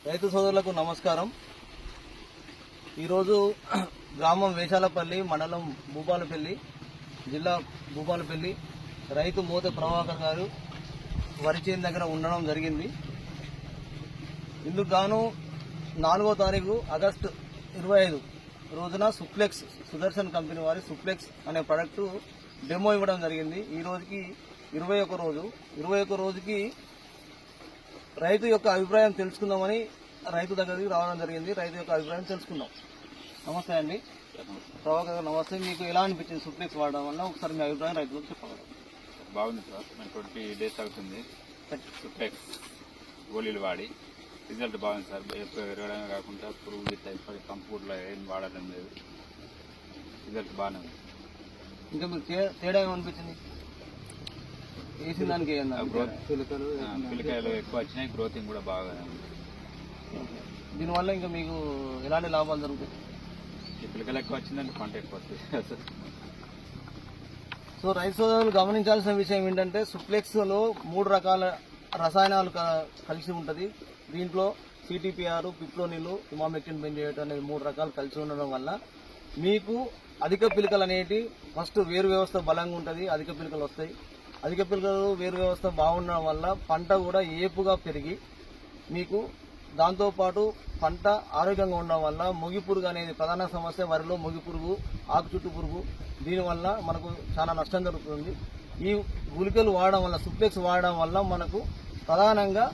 రైతు సోదరులకు నమస్కారం. ఈరోజు గ్రామం వేషాలపల్లి, మండలం భూపాలపల్లి, జిల్లా భూపాలపల్లి రైతు మోత ప్రభాకర్ గారు వరి చేను దగ్గర ఉండడం జరిగింది. ఇందుకు గాను 4వ తారీఖు ఆగస్టు 25 రోజున సుప్లెక్స్ సుదర్శన్ కంపెనీ వారి సుప్లెక్స్ అనే ప్రొడక్ట్ డెమో ఇవ్వడం జరిగింది. ఈ రోజుకి 21 రోజు. 21 రోజుకి రైతు యొక్క అభిప్రాయం తెలుసుకుందామని రైతు దగ్గరికి రావడం జరిగింది. రైతు యొక్క అభిప్రాయం తెలుసుకుందాం. నమస్తే అండి ప్రభాకర్ గారు, నమస్తే. మీకు ఎలా అనిపించింది సుప్లెక్స్ వాడడం వల్ల? ఒకసారి మీ అభిప్రాయం రైతులకు చెప్పగలరు. బాగుంది సార్. మేము 20 డేస్ అవుతుంది సుప్లెక్స్ గోళీలు వాడి. రిజల్ట్ బాగుంది సార్. ఎక్కువ ఎరగడమే కాకుండా పురుగు గిట్ట ఇప్పటి కంప్యూటర్లో ఏం వాడడం లేదు. రిజల్ట్ బాగానే ఉంది. ఇంకా మీకు తేడా ఏమనిపించింది? వేసిన దానికి పిల్లకాయలు ఎక్కువ వచ్చినాయి, గ్రోతింగ్ కూడా బాగా. దీనివల్ల ఇంకా మీకు ఎలాంటి లాభాలు జరుగుతాయి? ఈ పిల్లకాయలు ఎక్కువ వచ్చిందంటే పంట ఎక్కువ వస్తుంది. సో రైతు సోదరులు గమనించాల్సిన విషయం ఏంటంటే సుప్లెక్స్ లో 3 రకాల రసాయనాలు కలిసి ఉంటుంది. దీంట్లో సిటిపిఆర్, పిప్రోనిల్, ఇమామెక్టిన్ బెంజోయేట్ అనేది 3 రకాలు కలిసి ఉండడం వల్ల మీకు అధిక పిలకలు అనేటి ఫస్ట్ వేరు వ్యవస్థ బలంగా ఉంటుంది. అధిక పిలకలు వస్తాయి. అధిక పిలకలు వేరు వ్యవస్థ బాగుండడం వల్ల పంట కూడా ఏపుగా పెరిగి మీకు దాంతోపాటు పంట ఆరోగ్యంగా ఉండడం వల్ల మొగి పురుగు అనేది ప్రధాన సమస్య. వరిలో మొగి పురుగు, ఆకు చుట్టు పురుగు, దీనివల్ల మనకు చాలా నష్టం జరుగుతుంది. ఈ గుళికలు వాడడం వల్ల, సుప్లెక్స్ వాడడం వల్ల మనకు ప్రధానంగా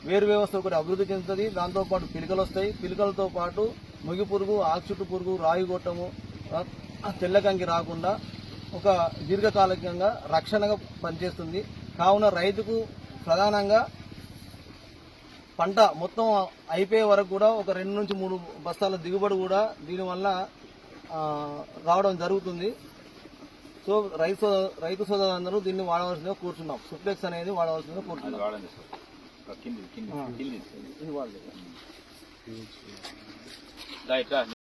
వేరు వ్యవస్థ ఒకటి అభివృద్ధి చెందుతుంది. దాంతోపాటు పిలకలు వస్తాయి. పిలకలతో పాటు మొగి పురుగు, ఆకు చుట్టు పురుగు, రాయి గొట్టము, తెల్లకంకి రాకుండా ఒక దీర్ఘకాలికంగా రక్షణగా పనిచేస్తుంది. కావున రైతుకు ప్రధానంగా పంట మొత్తం అయిపోయే వరకు కూడా ఒక 2 నుంచి 3 బస్తాల దిగుబడి కూడా దీనివల్ల రావడం జరుగుతుంది. సో రైతు సోదరులందరూ దీన్ని వాడవలసిందిగా కూర్చున్నాం. సుప్లెక్స్ అనేది వాడవలసిందిగా కూర్చున్నాం. ఇది వాడలేదు.